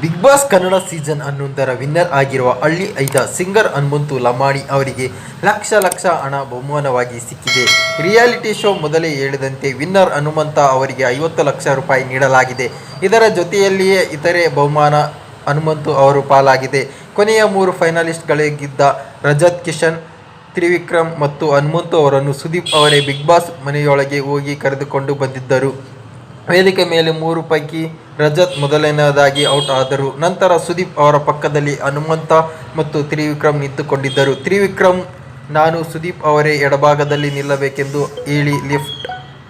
Big Boss Kannada season 11ರ winner ಆಗಿರುವ ಹಳ್ಳಿ ಐದ ಸಿಂಗರ್ ಹನುಮಂತು ಲಮಾಣಿ ಅವರಿಗೆ ಲಕ್ಷ ಹಣ ಬಹುಮಾನವಾಗಿ ಸಿಕ್ಕಿದೆ. ರಿಯಾಲಿಟಿ ಶೋ ಮೊದಲೇ ಹೇಳಿದಂತೆ ವಿನ್ನರ್ ಹನುಮಂತ ಅವರಿಗೆ 50 ಲಕ್ಷ ರೂಪಾಯಿ ನೀಡಲಾಗಿದೆ. ಇದರ ಜೊತೆಯಲ್ಲಿಯೇ ಇತರೆ ಬಹುಮಾನ ಹನುಮಂತು ಅವರ ಪಾಲಾಗಿದೆ. ಕೊನೆಯ 3 ಫೈನಲಿಸ್ಟ್ಗಳಾಗಿದ್ದ ರಜತ್, ಕಿಶನ್, ತ್ರಿವಿಕ್ರಮ್ ಮತ್ತು ಹನುಮಂತು ಅವರನ್ನು ಸುದೀಪ್ ಅವರೇ ಬಿಗ್ ಬಾಸ್ ಮನೆಯೊಳಗೆ ಹೋಗಿ ಕರೆದುಕೊಂಡು ಬಂದಿದ್ದರು. ವೇದಿಕೆ ಮೇಲೆ 3 ಪೈಕಿ ರಜತ್ ಮೊದಲನೆಯದಾಗಿ ಔಟ್ ಆದರು. ನಂತರ ಸುದೀಪ್ ಅವರ ಪಕ್ಕದಲ್ಲಿ ಹನುಮಂತ ಮತ್ತು ತ್ರಿವಿಕ್ರಮ್ ನಿಂತುಕೊಂಡಿದ್ದರು. ತ್ರಿವಿಕ್ರಮ್, ನಾನು ಸುದೀಪ್ ಅವರೇ ಎಡಭಾಗದಲ್ಲಿ ನಿಲ್ಲಬೇಕೆಂದು ಹೇಳಿ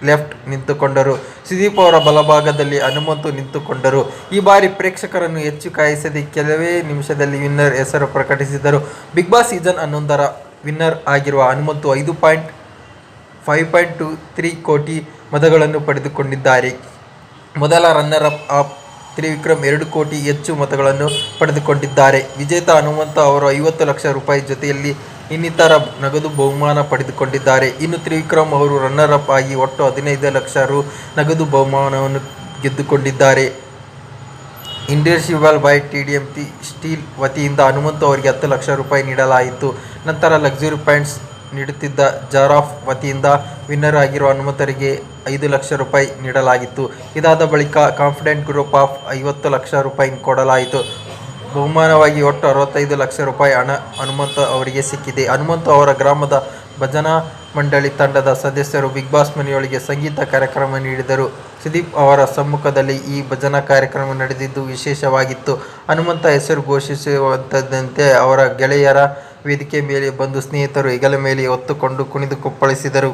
ಲೆಫ್ಟ್ ನಿಂತುಕೊಂಡರು. ಸುದೀಪ್ ಅವರ ಬಲಭಾಗದಲ್ಲಿ ಹನುಮಂತು ನಿಂತುಕೊಂಡರು. ಈ ಬಾರಿ ಪ್ರೇಕ್ಷಕರನ್ನು ಹೆಚ್ಚು ಕಾಯಿಸದೆ ಕೆಲವೇ ನಿಮಿಷದಲ್ಲಿ ವಿನ್ನರ್ ಹೆಸರು ಪ್ರಕಟಿಸಿದರು. ಬಿಗ್ ಬಾಸ್ ಸೀಸನ್ 11ರ ವಿನ್ನರ್ ಆಗಿರುವ ಹನುಮಂತು 5.23 ಕೋಟಿ ಮತಗಳನ್ನು ಪಡೆದುಕೊಂಡಿದ್ದಾರೆ. ಮೊದಲ ರನ್ನರ್ ಅಪ್ ತ್ರಿವಿಕ್ರಮ್ 2 ಕೋಟಿ ಹೆಚ್ಚು ಮತಗಳನ್ನು ಪಡೆದುಕೊಂಡಿದ್ದಾರೆ. ವಿಜೇತ ಹನುಮಂತ ಅವರು 50 ಲಕ್ಷ ರೂಪಾಯಿ ಜೊತೆಯಲ್ಲಿ ಇನ್ನಿತರ ನಗದು ಬಹುಮಾನ ಪಡೆದುಕೊಂಡಿದ್ದಾರೆ. ಇನ್ನು ತ್ರಿವಿಕ್ರಮ್ ಅವರು ರನ್ನರ್ ಅಪ್ ಆಗಿ ಒಟ್ಟು 15 ಲಕ್ಷ ರು ನಗದು ಬಹುಮಾನವನ್ನು ಗೆದ್ದುಕೊಂಡಿದ್ದಾರೆ. ಇಂಡಿವಿಜುವಲ್ ಬೈ ಟಿಡಿಎಂಟಿ ಸ್ಟೀಲ್ ವತಿಯಿಂದ ಹನುಮಂತು ಅವರಿಗೆ 10 ಲಕ್ಷ ರೂಪಾಯಿ ನೀಡಲಾಯಿತು. ನಂತರ ಲಕ್ಸುರಿ ಪಾಯಿಂಟ್ಸ್ ನೀಡುತ್ತಿದ್ದ ಜರಾಫ್ ವತಿಯಿಂದ ವಿನ್ನರ್ ಆಗಿರುವ ಹನುಮಂತರಿಗೆ 5 ಲಕ್ಷ ರೂಪಾಯಿ ನೀಡಲಾಗಿತ್ತು. ಇದಾದ ಬಳಿಕ ಕಾನ್ಫಿಡೆಂಟ್ ಗ್ರೂಪ್ ಆಫ್ 50 ಲಕ್ಷ ರೂಪಾಯಿ ಕೊಡಲಾಯಿತು. ಬಹುಮಾನವಾಗಿ ಒಟ್ಟು 65 ಲಕ್ಷ ರೂಪಾಯಿ ಹಣ ಹನುಮಂತ ಅವರಿಗೆ ಸಿಕ್ಕಿದೆ. ಹನುಮಂತು ಅವರ ಗ್ರಾಮದ ಭಜನಾ ಮಂಡಳಿ ತಂಡದ ಸದಸ್ಯರು ಬಿಗ್ ಬಾಸ್ ಮನೆಯೊಳಗೆ ಸಂಗೀತ ಕಾರ್ಯಕ್ರಮ ನೀಡಿದರು. ಸುದೀಪ್ ಅವರ ಸಮ್ಮುಖದಲ್ಲಿ ಈ ಭಜನಾ ಕಾರ್ಯಕ್ರಮ ನಡೆದಿದ್ದು ವಿಶೇಷವಾಗಿತ್ತು. ಹನುಮಂತ ಹೆಸರು ಘೋಷಿಸುತ್ತಿದ್ದಂತೆ ಅವರ ಗೆಳೆಯರ ವೇದಿಕೆ ಮೇಲೆ ಬಂದು ಸ್ನೇಹಿತರು ಹೆಗಲ ಮೇಲೆ ಹೊತ್ತುಕೊಂಡು ಕುಣಿದು ಕುಪ್ಪಳಿಸಿದರು.